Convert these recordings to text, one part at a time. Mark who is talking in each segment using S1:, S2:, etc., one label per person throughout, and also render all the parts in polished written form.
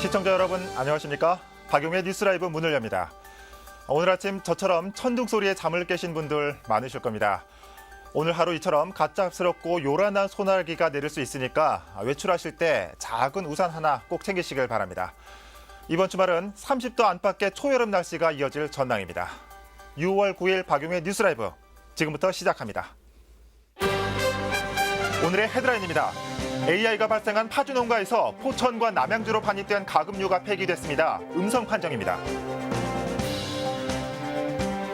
S1: 시청자 여러분 안녕하십니까? 박용의 뉴스라이브 문을 엽니다. 오늘 아침 저처럼 천둥 소리에 잠을 깨신 분들 많으실 겁니다. 오늘 하루 이처럼 갑작스럽고 요란한 소나기가 내릴 수 있으니까 외출하실 때 작은 우산 하나 꼭 챙기시길 바랍니다. 이번 주말은 30도 안팎의 초여름 날씨가 이어질 전망입니다. 6월 9일 박용의 뉴스라이브 지금부터 시작합니다. 오늘의 헤드라인입니다. AI가 발생한 파주 농가에서 포천과 남양주로 반입된 가금류가 폐기됐습니다. 음성 판정입니다.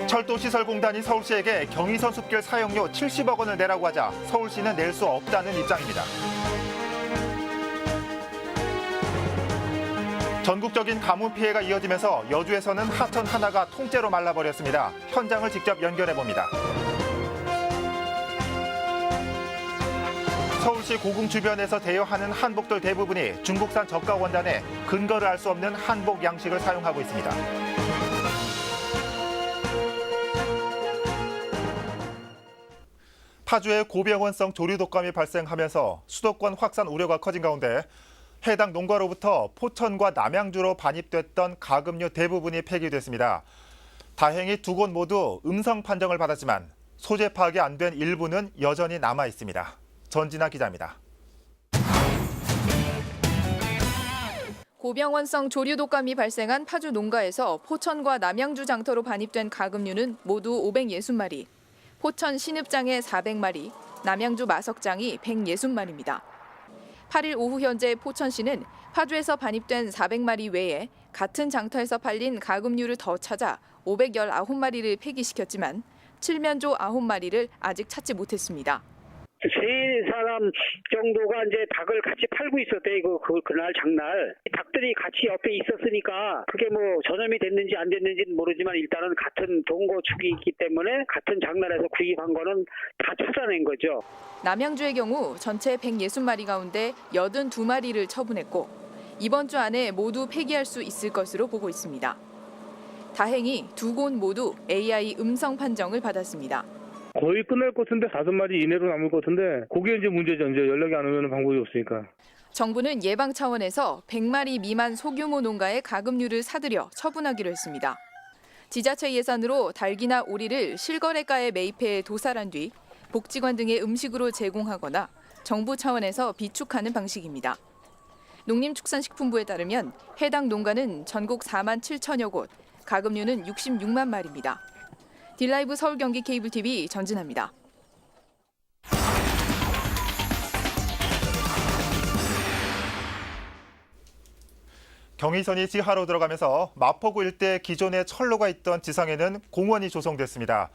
S1: 철도시설공단이 서울시에게 경의선 숲길 사용료 70억 원을 내라고 하자 서울시는 낼 수 없다는 입장입니다. 전국적인 가뭄 피해가 이어지면서 여주에서는 하천 하나가 통째로 말라버렸습니다. 현장을 직접 연결해봅니다. 서울시 고궁 주변에서 대여하는 한복들 대부분이 중국산 저가 원단에 근거를 알 수 없는 한복 양식을 사용하고 있습니다. 파주에 고병원성 조류 독감이 발생하면서 수도권 확산 우려가 커진 가운데 해당 농가로부터 포천과 남양주로 반입됐던 가금류 대부분이 폐기됐습니다. 다행히 두 곳 모두 음성 판정을 받았지만 소재 파악이 안 된 일부는 여전히 남아 있습니다. 전진아 기자입니다.
S2: 고병원성 조류 독감이 발생한 파주 농가에서 포천과 남양주 장터로 반입된 가금류는 모두 560마리, 포천 신읍장에 400마리, 남양주 마석장이 160마리입니다. 8일 오후 현재 포천시는 파주에서 반입된 400마리 외에 같은 장터에서 팔린 가금류를 더 찾아 519마리를 폐기시켰지만 칠면조 9마리를 아직 찾지 못했습니다.
S3: 세 사람 정도가 이제 닭을 같이 팔고 있었대. 그날 장날 닭들이 같이 옆에 있었으니까 그게 뭐 전염이 됐는지 안 됐는지는 모르지만 일단은 같은 동거축이 있기 때문에 같은 장날에서 구입한 거는 다 찾아낸 거죠.
S2: 남양주의 경우 전체 160마리 가운데 82마리를 처분했고 이번 주 안에 모두 폐기할 수 있을 것으로 보고 있습니다. 다행히 두 곳 모두 AI 음성 판정을 받았습니다.
S4: 거의 끝날 것 같은데 5마리 이내로 남을 것 같은데 그게 이제 문제죠. 이제 연락이 안 오면 방법이 없으니까.
S2: 정부는 예방 차원에서 100마리 미만 소규모 농가의 가금류를 사들여 처분하기로 했습니다. 지자체 예산으로 닭이나 오리를 실거래가에 매입해 도살한 뒤 복지관 등의 음식으로 제공하거나 정부 차원에서 비축하는 방식입니다. 농림축산식품부에 따르면 해당 농가는 전국 4만 7천여 곳, 가금류는 66만 마리입니다. 딜라이브 서울 경기 케이블 TV 전진합니다.
S1: 경의선이 지하로 들어가면서 마포구 일대 기존에 철로가 있던 지상에는 공원이 조성됐습니다.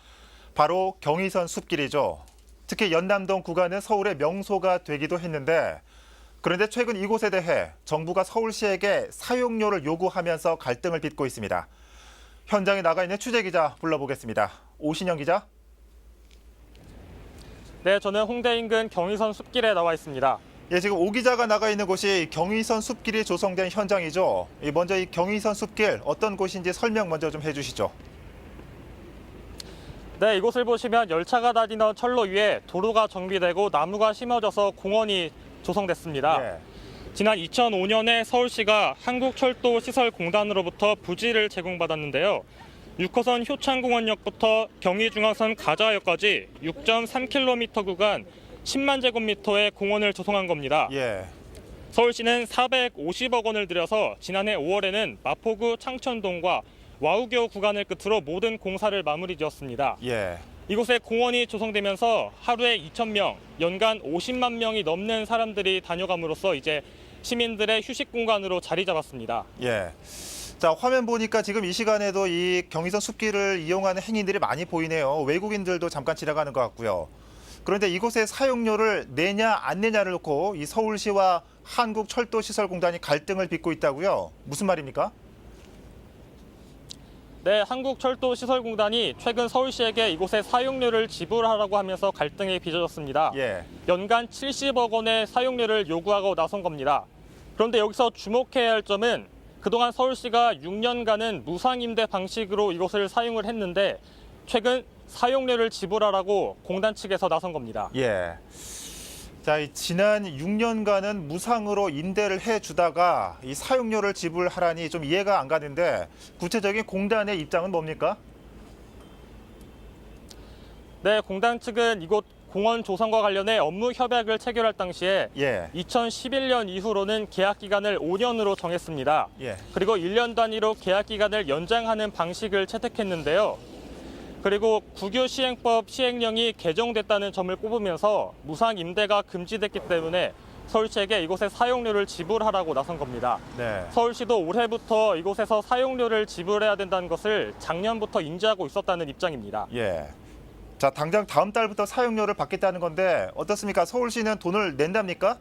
S1: 바로 경의선 숲길이죠. 특히 연남동 구간은 서울의 명소가 되기도 했는데 그런데 최근 이곳에 대해 정부가 서울시에게 사용료를 요구하면서 갈등을 빚고 있습니다. 현장에 나가 있는 취재기자 불러보겠습니다. 오신영 기자.
S5: 네, 저는 홍대 인근 경의선 숲길에 나와 있습니다.
S1: 예, 지금 오 기자가 나가 있는 곳이 경의선 숲길이 조성된 현장이죠. 먼저 이 경의선 숲길 어떤 곳인지 설명 먼저 좀 해주시죠.
S5: 네, 이곳을 보시면 열차가 다니던 철로 위에 도로가 정비되고 나무가 심어져서 공원이 조성됐습니다.
S1: 예.
S5: 지난 2005년에 서울시가 한국철도시설공단으로부터 부지를 제공받았는데요. 6호선 효창공원역부터 경의중앙선 가자역까지 6.3km 구간 10만 제곱미터의 공원을 조성한 겁니다.
S1: 예.
S5: 서울시는 450억 원을 들여서 지난해 5월에는 마포구 창천동과 와우교 구간을 끝으로 모든 공사를 마무리 지었습니다.
S1: 예.
S5: 이곳에 공원이 조성되면서 하루에 2,000명, 연간 50만 명이 넘는 사람들이 다녀감으로써 이제 시민들의 휴식 공간으로 자리 잡았습니다.
S1: 예. 자, 화면 보니까 지금 이 시간에도 이 경의선 숲길을 이용하는 행인들이 많이 보이네요. 외국인들도 잠깐 지나가는 것 같고요. 그런데 이곳에 사용료를 내냐 안 내냐를 놓고 이 서울시와 한국철도시설공단이 갈등을 빚고 있다고요? 무슨 말입니까?
S5: 네, 한국철도시설공단이 최근 서울시에게 이곳에 사용료를 지불하라고 하면서 갈등이 빚어졌습니다.
S1: 예.
S5: 연간 70억 원의 사용료를 요구하고 나선 겁니다. 그런데 여기서 주목해야 할 점은 그동안 서울시가 6년간은 무상임대 방식으로 이곳을 사용을 했는데 최근 사용료를 지불하라고 공단 측에서 나선 겁니다.
S1: 예. 자, 이 지난 6년간은 무상으로 임대를 해주다가 이 사용료를 지불하라니 좀 이해가 안 가는데 구체적인 공단의 입장은 뭡니까?
S5: 네, 공단 측은 이곳 공원 조성과 관련해 업무 협약을 체결할 당시에
S1: 예.
S5: 2011년 이후로는 계약 기간을 5년으로 정했습니다.
S1: 예.
S5: 그리고 1년 단위로 계약 기간을 연장하는 방식을 채택했는데요. 그리고 국유 시행법 시행령이 개정됐다는 점을 꼽으면서 무상 임대가 금지됐기 때문에 서울시에게 이곳에 사용료를 지불하라고 나선 겁니다.
S1: 네.
S5: 서울시도 올해부터 이곳에서 사용료를 지불해야 된다는 것을 작년부터 인지하고 있었다는 입장입니다.
S1: 예. 자, 당장 다음 달부터 사용료를 받겠다는 건데 어떻습니까? 서울시는 돈을 낸답니까?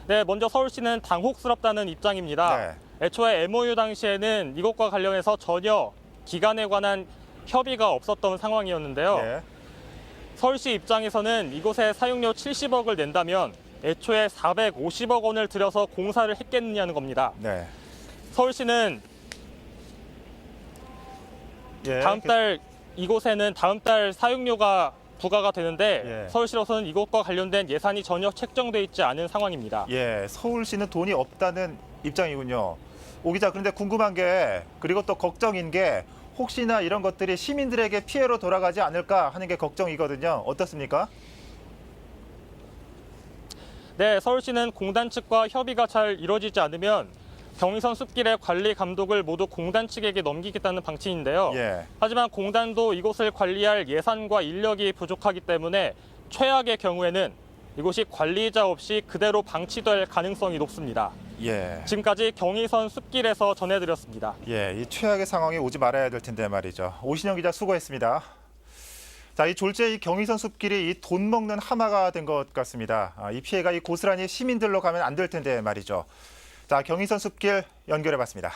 S5: 네, 먼저 서울시는 당혹스럽다는 입장입니다.
S1: 네.
S5: 애초에 MOU 당시에는 이것과 관련해서 전혀 기간에 관한 협의가 없었던 상황이었는데요.
S1: 예.
S5: 서울시 입장에서는 이곳에 사용료 70억을 낸다면 애초에 450억 원을 들여서 공사를 했겠느냐는 겁니다.
S1: 네.
S5: 서울시는
S1: 예.
S5: 이곳에는 다음 달 사용료가 부과가 되는데
S1: 예.
S5: 서울시로서는 이것과 관련된 예산이 전혀 책정돼 있지 않은 상황입니다.
S1: 예, 서울시는 돈이 없다는 입장이군요. 오 기자, 그런데 궁금한 게 그리고 또 걱정인 게 혹시나 이런 것들이 시민들에게 피해로 돌아가지 않을까 하는 게 걱정이거든요. 어떻습니까?
S5: 네, 서울시는 공단 측과 협의가 잘 이루어지지 않으면 경의선 숲길의 관리 감독을 모두 공단 측에게 넘기겠다는 방침인데요.
S1: 예.
S5: 하지만 공단도 이곳을 관리할 예산과 인력이 부족하기 때문에 최악의 경우에는 이곳이 관리자 없이 그대로 방치될 가능성이 높습니다.
S1: 예.
S5: 지금까지 경의선 숲길에서 전해드렸습니다.
S1: 예, 이 최악의 상황이 오지 말아야 될 텐데 말이죠. 오신영 기자 수고했습니다. 자, 이 졸지에 이 경의선 숲길이 이 돈 먹는 하마가 된 것 같습니다. 이 피해가 이 고스란히 시민들로 가면 안 될 텐데 말이죠. 자, 경의선 숲길 연결해봤습니다.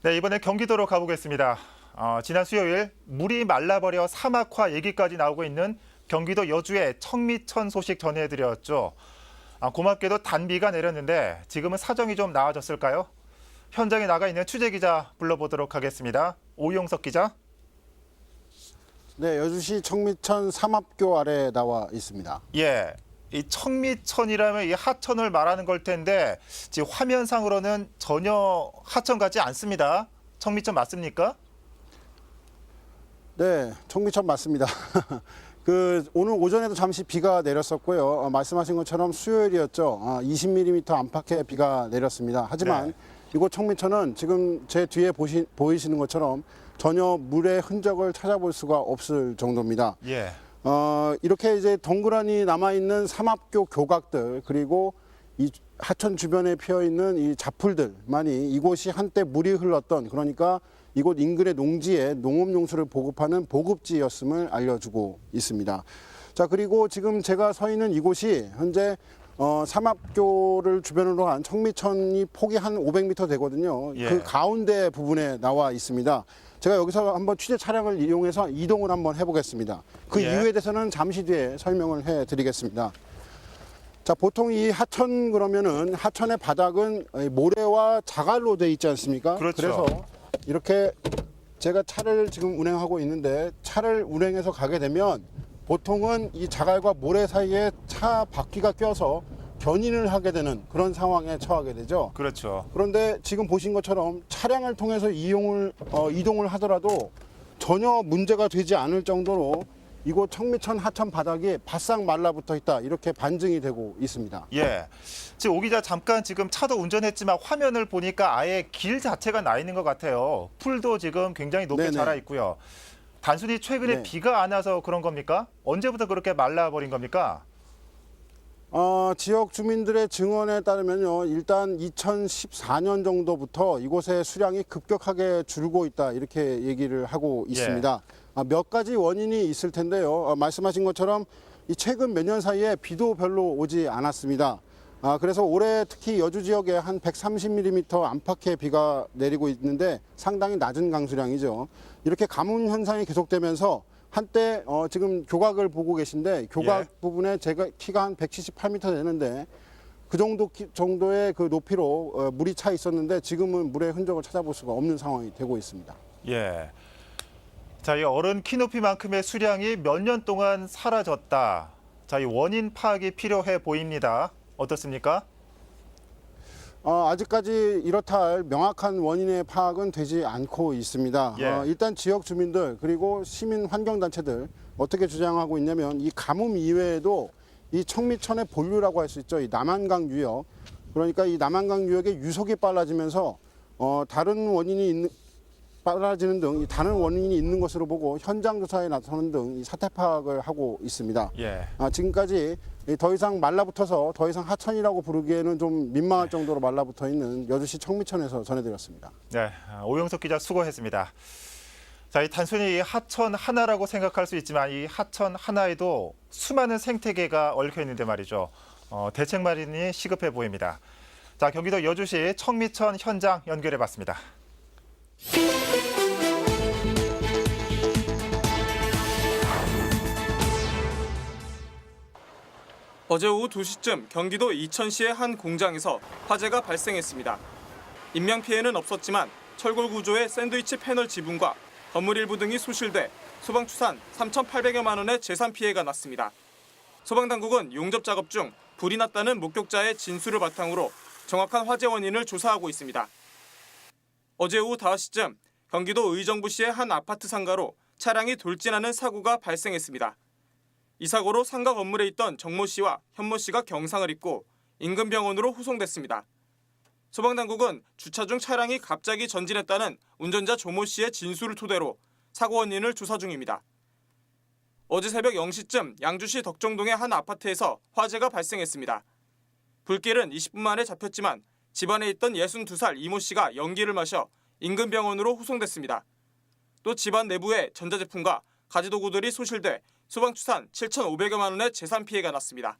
S1: 네, 이번에 경기도로 가보겠습니다. 지난 수요일 물이 말라버려 사막화 얘기까지 나오고 있는 경기도 여주의 청미천 소식 전해드렸죠. 고맙게도 단비가 내렸는데 지금은 사정이 좀 나아졌을까요? 현장에 나가 있는 취재기자 불러보도록 하겠습니다. 오용석 기자.
S6: 네, 여주시 청미천 삼합교 아래 나와 있습니다.
S1: 예, 이 청미천이라면 이 하천을 말하는 걸 텐데 지금 화면상으로는 전혀 하천 같지 않습니다. 청미천 맞습니까?
S6: 네, 청미천 맞습니다. 오늘 오전에도 잠시 비가 내렸었고요. 말씀하신 것처럼 수요일이었죠. 20mm 안팎의 비가 내렸습니다. 하지만
S1: 네.
S6: 이곳 청미천은 지금 제 뒤에 보이시는 것처럼 전혀 물의 흔적을 찾아볼 수가 없을 정도입니다.
S1: 예.
S6: 이렇게 이제 덩그러니 남아있는 삼합교 교각들 그리고 이 하천 주변에 피어있는 이 자풀들만이 이곳이 한때 물이 흘렀던 그러니까 이곳 인근의 농지에 농업용수를 보급하는 보급지였음을 알려주고 있습니다. 자, 그리고 지금 제가 서 있는 이곳이 현재 삼합교를 주변으로 한 청미천이 폭이 한 500m 되거든요.
S1: 예.
S6: 그 가운데 부분에 나와 있습니다. 제가 여기서 한번 취재 차량을 이용해서 이동을 한번 해보겠습니다. 그
S1: 예.
S6: 이유에 대해서는 잠시 뒤에 설명을 해드리겠습니다. 자, 보통 이 하천 그러면은 하천의 바닥은 모래와 자갈로 돼 있지 않습니까?
S1: 그렇죠.
S6: 그래서 이렇게 제가 차를 지금 운행하고 있는데 차를 운행해서 가게 되면 보통은 이 자갈과 모래 사이에 차 바퀴가 껴서 견인을 하게 되는 그런 상황에 처하게 되죠.
S1: 그렇죠.
S6: 그런데 지금 보신 것처럼 차량을 통해서 이동을 하더라도 전혀 문제가 되지 않을 정도로 이곳 청미천 하천 바닥이 바싹 말라붙어 있다 이렇게 반증이 되고 있습니다.
S1: 예. 지금 오 기자 잠깐 지금 차도 운전했지만 화면을 보니까 아예 길 자체가 나 있는 것 같아요. 풀도 지금 굉장히 높게
S6: 네네.
S1: 자라 있고요. 단순히 최근에
S6: 네.
S1: 비가 안 와서 그런 겁니까? 언제부터 그렇게 말라버린 겁니까?
S6: 지역 주민들의 증언에 따르면요, 일단 2014년 정도부터 이곳의 수량이 급격하게 줄고 있다 이렇게 얘기를 하고 있습니다. 몇 가지 원인이 있을 텐데요. 말씀하신 것처럼 이 최근 몇 년 사이에 비도 별로 오지 않았습니다. 그래서 올해 특히 여주 지역에 한 130mm 안팎의 비가 내리고 있는데 상당히 낮은 강수량이죠. 이렇게 가뭄 현상이 계속되면서 한때 지금 교각을 보고 계신데 교각
S1: 예.
S6: 부분에 제가 키가 한 178m 되는데 그 정도의 그 높이로 물이 차 있었는데 지금은 물의 흔적을 찾아볼 수가 없는 상황이 되고 있습니다.
S1: 예. 자, 이 어른 키 높이만큼의 수량이 몇 년 동안 사라졌다. 자, 이 원인 파악이 필요해 보입니다. 어떻습니까?
S6: 아직까지 이렇다 할 명확한 원인의 파악은 되지 않고 있습니다.
S1: 예.
S6: 일단 지역 주민들 그리고 시민 환경단체들 어떻게 주장하고 있냐면 이 가뭄 이외에도 이 청미천의 본류라고 할 수 있죠. 이 남한강 유역, 그러니까 이 남한강 유역의 유속이 빨라지면서 다른 원인이 빨라지는 등 이 다른 원인이 있는 것으로 보고 현장 조사에 나서는 등 이 사태 파악을 하고 있습니다.
S1: 예.
S6: 지금까지 더 이상 말라붙어서 더 이상 하천이라고 부르기에는 좀 민망할 정도로 말라붙어 있는 여주시 청미천에서 전해드렸습니다.
S1: 네, 오영석 기자 수고했습니다. 자, 이 단순히 이 하천 하나라고 생각할 수 있지만 이 하천 하나에도 수많은 생태계가 얽혀 있는데 말이죠. 대책 마련이 시급해 보입니다. 자, 경기도 여주시 청미천 현장 연결해 봤습니다.
S7: 어제 오후 2시쯤 경기도 이천시의 한 공장에서 화재가 발생했습니다. 인명피해는 없었지만 철골 구조의 샌드위치 패널 지붕과 건물 일부 등이 소실돼 소방추산 3,800여만 원의 재산 피해가 났습니다. 소방당국은 용접 작업 중 불이 났다는 목격자의 진술을 바탕으로 정확한 화재 원인을 조사하고 있습니다. 어제 오후 5시쯤 경기도 의정부시의 한 아파트 상가로 차량이 돌진하는 사고가 발생했습니다. 이 사고로 상가 건물에 있던 정모 씨와 현모 씨가 경상을 입고 인근 병원으로 후송됐습니다. 소방당국은 주차 중 차량이 갑자기 전진했다는 운전자 조모 씨의 진술을 토대로 사고 원인을 조사 중입니다. 어제 새벽 0시쯤 양주시 덕정동의 한 아파트에서 화재가 발생했습니다. 불길은 20분 만에 잡혔지만 집안에 있던 62살 이모 씨가 연기를 마셔 인근 병원으로 후송됐습니다. 또 집안 내부에 전자제품과 가지도구들이 소실돼 소방추산 7,500여만 원의 재산 피해가 났습니다.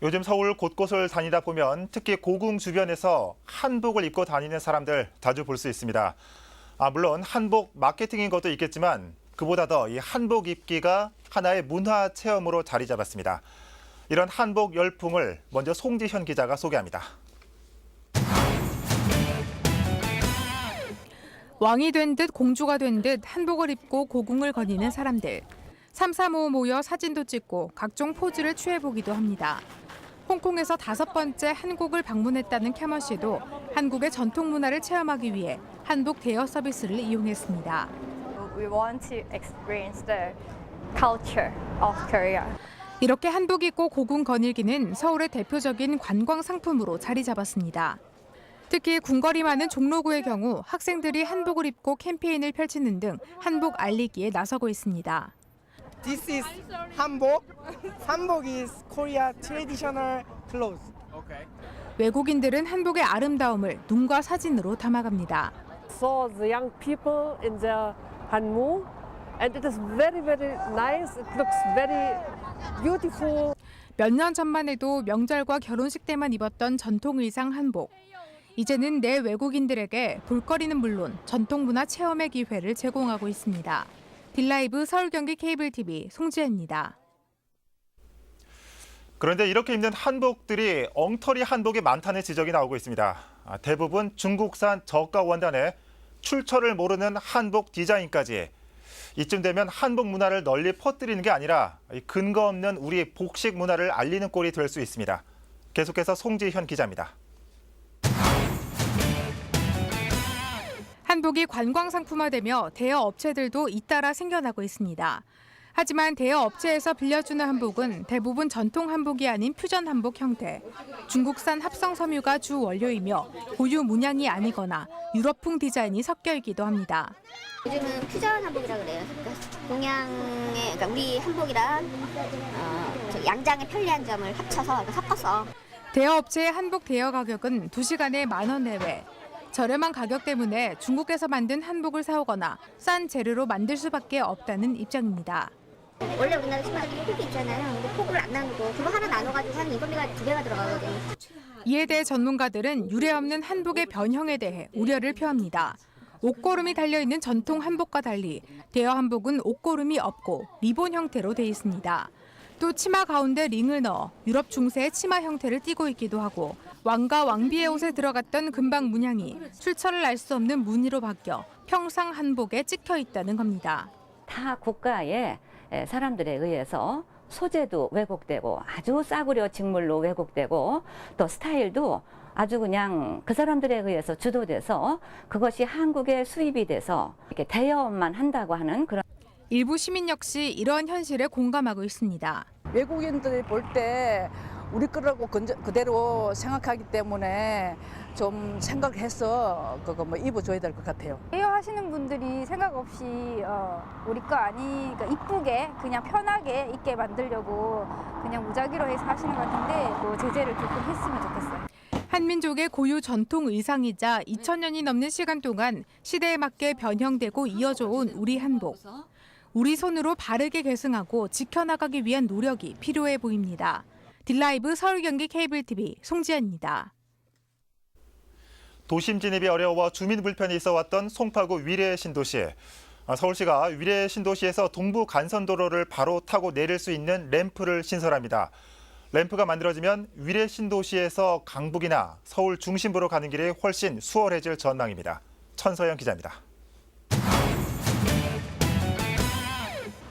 S1: 요즘 서울 곳곳을 다니다 보면 특히 고궁 주변에서 한복을 입고 다니는 사람들 자주 볼 수 있습니다. 물론 한복 마케팅인 것도 있겠지만 그보다 더 이 한복 입기가 하나의 문화 체험으로 자리 잡았습니다. 이런 한복 열풍을 먼저 송지현 기자가 소개합니다.
S8: 왕이 된 듯 공주가 된 듯 한복을 입고 고궁을 거니는 사람들. 335 모여 사진도 찍고 각종 포즈를 취해보기도 합니다. 홍콩에서 5번째 한국을 방문했다는 캐머 씨도 한국의 전통 문화를 체험하기 위해 한복 대여 서비스를 이용했습니다.
S9: We want to experience the culture of Korea.
S8: 이렇게 한복 입고 고궁 거닐기는 서울의 대표적인 관광 상품으로 자리 잡았습니다. 특히 군거리 많은 종로구의 경우 학생들이 한복을 입고 캠페인을 펼치는 등 한복 알리기에 나서고 있습니다.
S10: This is hanbok. Hanbok is Korea traditional clothes. Okay.
S8: 외국인들은 한복의 아름다움을 눈과 사진으로 담아갑니다.
S11: Saw the young people in their hanmu, and it is very, very nice. It looks very beautiful.
S8: 몇 년 전만 해도 명절과 결혼식 때만 입었던 전통 의상 한복. 이제는 내 외국인들에게 볼거리는 물론 전통 문화 체험의 기회를 제공하고 있습니다. 딜라이브 서울 경기 케이블 TV 송지혜입니다.
S1: 그런데 이렇게 입는 한복들이 엉터리 한복이 많다는 지적이 나오고 있습니다. 대부분 중국산 저가 원단에 출처를 모르는 한복 디자인까지. 이쯤 되면 한복 문화를 널리 퍼뜨리는 게 아니라 근거 없는 우리 복식 문화를 알리는 꼴이 될 수 있습니다. 계속해서 송지현 기자입니다.
S8: 한복이 관광 상품화되며 대여 업체들도 잇따라 생겨나고 있습니다. 하지만 대여 업체에서 빌려주는 한복은 대부분 전통 한복이 아닌 퓨전 한복 형태. 중국산 합성 섬유가 주 원료이며 고유 문양이 아니거나 유럽풍 디자인이 섞여 있기도 합니다.
S12: 요즘은 퓨전 한복이라 그래요. 그러니까 동양의 그러니까 우리 한복이랑 양장의 편리한 점을 합쳐서 섞어서.
S8: 대여 업체의 한복 대여 가격은 2시간에 10,000원 내외. 저렴한 가격 때문에 중국에서 만든 한복을 사오거나 싼 재료로 만들 수밖에 없다는 입장입니다.
S12: 원래 우리나라 신발이 폭이 있잖아요. 근데 폭을 안 나누고 그거 하나 나눠가지고 한 인건비가 2배가 들어가거든요.
S8: 이에 대해 전문가들은 유례없는 한복의 변형에 대해 우려를 표합니다. 옷고름이 달려있는 전통 한복과 달리 대여 한복은 옷고름이 없고 리본 형태로 돼 있습니다. 또 치마 가운데 링을 넣어 유럽 중세의 치마 형태를 띠고 있기도 하고 왕과 왕비의 옷에 들어갔던 금방 문양이 출처를 알 수 없는 무늬로 바뀌어 평상 한복에 찍혀 있다는 겁니다.
S13: 타 국가의 사람들에 의해서 소재도 왜곡되고 아주 싸구려 직물로 왜곡되고 또 스타일도 아주 그냥 그 사람들에 의해서 주도돼서 그것이 한국에 수입이 돼서 이렇게 대여만 한다고 하는 그런.
S8: 일부 시민 역시 이러한 현실에 공감하고 있습니다.
S14: 외국인들이 볼 때 우리 거라고 그대로 생각하기 때문에 좀 생각해서 그거 뭐 입어줘야 될 것 같아요.
S15: 대여하시는 분들이 생각 없이 우리 거 그러니까 이쁘게 그냥 편하게 입게 만들려고 그냥 무작위로 해서 하시는 것 같은데 뭐 제재를 조금 했으면 좋겠어요.
S8: 한민족의 고유 전통 의상이자 2000년이 넘는 시간 동안 시대에 맞게 변형되고 이어져 온 우리 한복. 우리 손으로 바르게 계승하고 지켜나가기 위한 노력이 필요해 보입니다. 딜라이브 서울 경기 케이블 TV 송지연입니다.
S1: 도심 진입이 어려워 주민 불편이 있어왔던 송파구 위례 신도시. 서울시가 위례 신도시에서 동부 간선도로를 바로 타고 내릴 수 있는 램프를 신설합니다. 램프가 만들어지면 위례 신도시에서 강북이나 서울 중심부로 가는 길이 훨씬 수월해질 전망입니다. 천서영 기자입니다.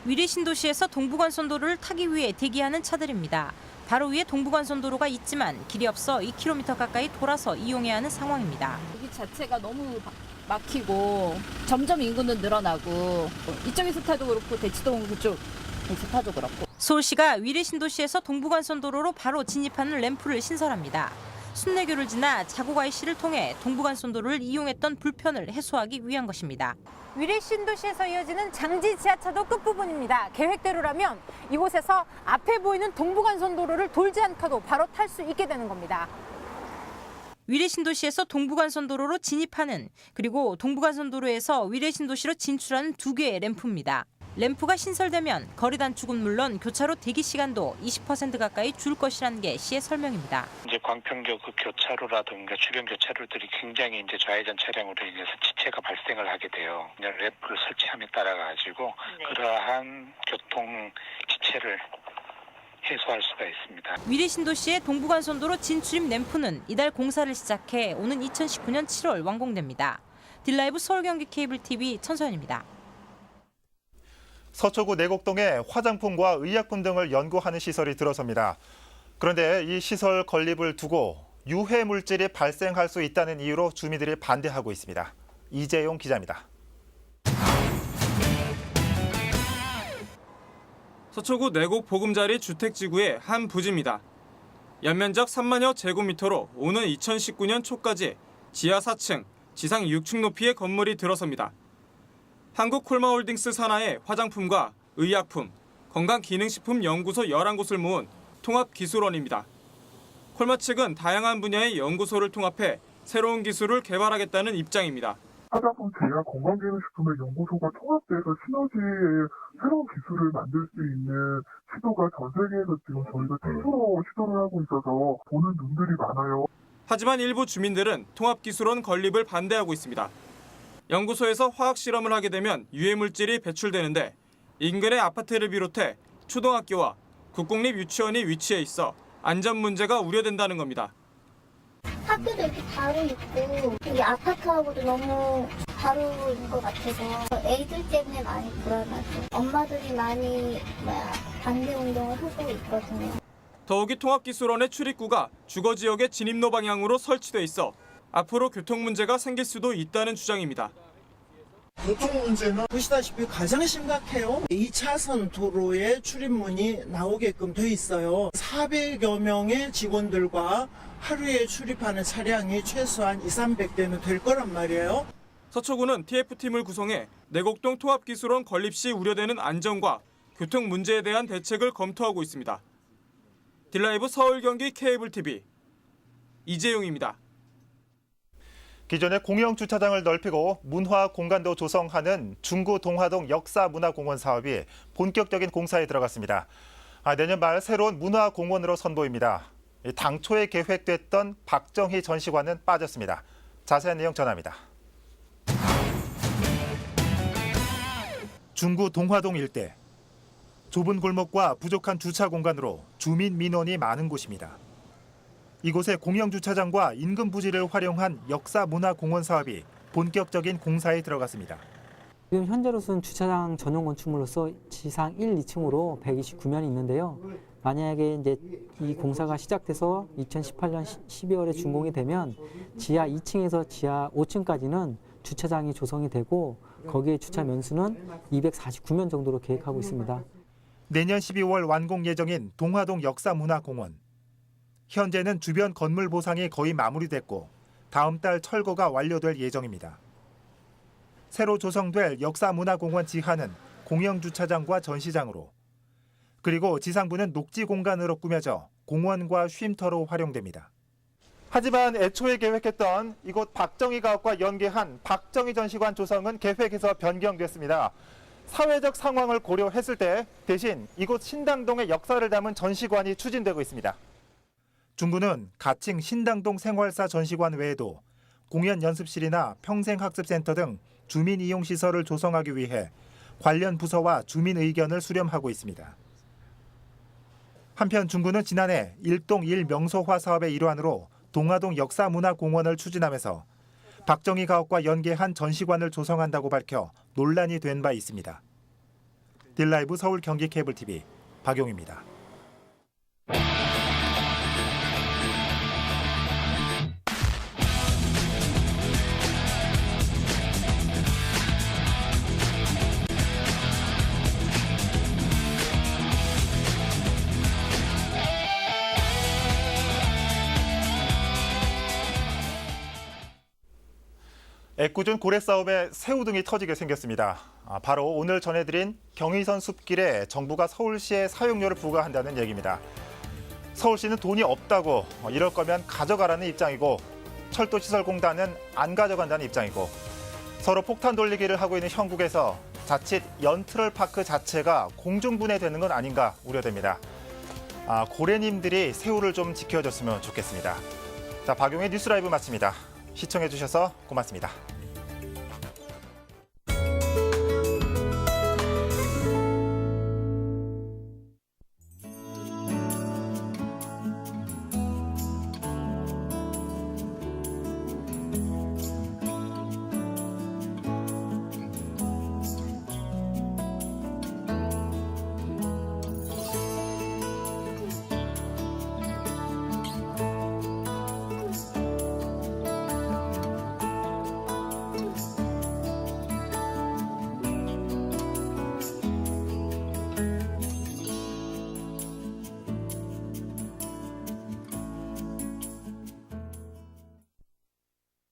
S16: 위례 신도시에서 동부간선도로를 타기 위해 대기하는 차들입니다. 바로 위에 동부간선도로가 있지만 길이 없어 2km 가까이 돌아서 이용해야 하는 상황입니다.
S17: 여기 자체가 너무 막히고 점점 인구는 늘어나고 이쪽에서 타도 그렇고 대치동 그쪽에서 타도 그렇고.
S16: 서울시가 위례 신도시에서 동부간선도로로 바로 진입하는 램프를 신설합니다. 순례교를 지나 자고가이시를 통해 동부간선도로를 이용했던 불편을 해소하기 위한 것입니다.
S18: 위례 신도시에서 이어지는 장지 지하차도 끝부분입니다. 계획대로라면 이곳에서 앞에 보이는 동부간선도로를 돌지 않고도 바로 탈 수 있게 되는 겁니다.
S16: 위례 신도시에서 동부간선도로로 진입하는 그리고 동부간선도로에서 위례 신도시로 진출하는 두 개의 램프입니다. 램프가 신설되면 거리 단축은 물론 교차로 대기 시간도 20% 가까이 줄 것이라는 게 시의 설명입니다.
S19: 이제 광평교 그 교차로라든가 주변 교차로들이 굉장히 이제 좌회전 차량으로 인해서 지체가 발생을 하게 돼요. 램프를 설치함에 따라 가지고 그러한 교통 지체를 해소할 수가 있습니다.
S16: 위례 신도시의 동부간선도로 진출입 램프는 이달 공사를 시작해 오는 2019년 7월 완공됩니다. 딜라이브 서울 경기 케이블 TV 천서연입니다.
S1: 서초구 내곡동에 화장품과 의약품 등을 연구하는 시설이 들어섭니다. 그런데 이 시설 건립을 두고 유해 물질이 발생할 수 있다는 이유로 주민들이 반대하고 있습니다. 이재용 기자입니다.
S7: 서초구 내곡 보금자리 주택지구의 한 부지입니다. 연면적 3만여 제곱미터로 오는 2019년 초까지 지하 4층, 지상 6층 높이의 건물이 들어섭니다. 한국콜마홀딩스 산하의 화장품과 의약품, 건강기능식품 연구소 11곳을 모은 통합기술원입니다. 콜마 측은 다양한 분야의 연구소를 통합해 새로운 기술을 개발하겠다는 입장입니다.
S20: 화장품 제약 건강기능식품의 연구소가 통합돼서 시너지의 새로운 기술을 만들 수 있는 시도가 전 세계에서 지금 저희가 최초로 시도를 하고 있어서 보는 눈들이 많아요.
S7: 하지만 일부 주민들은 통합기술원 건립을 반대하고 있습니다. 연구소에서 화학실험을 하게 되면 유해물질이 배출되는데 인근의 아파트를 비롯해 초등학교와 국공립 유치원이 위치해 있어 안전 문제가 우려된다는 겁니다.
S12: 학교도 이렇게 바로 있고 여기 아파트하고도 너무 바로인 것 같아서 애들 때문에 많이 불안하죠. 엄마들이 많이 반대 운동을 하고 있거든요.
S7: 더욱이 통합기술원의 출입구가 주거지역의 진입로 방향으로 설치돼 있어 앞으로 교통 문제가 생길 수도 있다는 주장입니다.
S21: 교통 문제는 보시다시피 가장 심각해요. 2차선 도로에 출입문이 나오게끔 돼 있어요. 400여 명의 직원들과 하루에 출입하는 차량이 최소한 200~300대는 될 거란 말이에요.
S7: 서초구는 TF팀을 구성해 내곡동 통합기술원 건립 시 우려되는 안전과 교통 문제에 대한 대책을 검토하고 있습니다. 딜라이브 서울 경기 케이블 TV 이재용입니다.
S1: 기존의 공영 주차장을 넓히고 문화 공간도 조성하는 중구 동화동 역사문화공원 사업이 본격적인 공사에 들어갔습니다. 내년 말 새로운 문화공원으로 선보입니다. 당초에 계획됐던 박정희 전시관은 빠졌습니다. 자세한 내용 전합니다. 중구 동화동 일대. 좁은 골목과 부족한 주차 공간으로 주민 민원이 많은 곳입니다. 이곳에 공영주차장과 인근 부지를 활용한 역사문화공원 사업이 본격적인 공사에 들어갔습니다.
S3: 지금 현재로서는 주차장 전용 건축물로서 지상 1, 2층으로 129면이 있는데요. 만약에 이제 이 공사가 시작돼서 2018년 12월에 준공이 되면 지하 2층에서 지하 5층까지는 주차장이 조성이 되고 거기에 주차 면수는 249면 정도로 계획하고 있습니다.
S1: 내년 12월 완공 예정인 동화동 역사문화공원. 현재는 주변 건물 보상이 거의 마무리됐고 다음 달 철거가 완료될 예정입니다. 새로 조성될 역사문화공원 지하는 공영주차장과 전시장으로, 그리고 지상부는 녹지 공간으로 꾸며져 공원과 쉼터로 활용됩니다. 하지만 애초에 계획했던 이곳 박정희가옥과 연계한 박정희 전시관 조성은 계획에서 변경됐습니다. 사회적 상황을 고려했을 때 대신 이곳 신당동의 역사를 담은 전시관이 추진되고 있습니다. 중구는 가칭 신당동 생활사 전시관 외에도 공연 연습실이나 평생학습센터 등 주민 이용 시설을 조성하기 위해 관련 부서와 주민 의견을 수렴하고 있습니다. 한편 중구는 지난해 1동 1명소화 사업의 일환으로 동화동 역사문화공원을 추진하면서 박정희 가옥과 연계한 전시관을 조성한다고 밝혀 논란이 된 바 있습니다. 딜라이브 서울 경기 케이블 TV 박용입니다. 애꿎은 고래 싸움에 새우등이 터지게 생겼습니다. 바로 오늘 전해드린 경의선 숲길에 정부가 서울시에 사용료를 부과한다는 얘기입니다. 서울시는 돈이 없다고 이럴 거면 가져가라는 입장이고 철도시설공단은 안 가져간다는 입장이고 서로 폭탄 돌리기를 하고 있는 형국에서 자칫 연트럴파크 자체가 공중분해되는 건 아닌가 우려됩니다. 고래님들이 새우를 좀 지켜줬으면 좋겠습니다. 자, 박용의 뉴스라이브 마칩니다. 시청해주셔서 고맙습니다.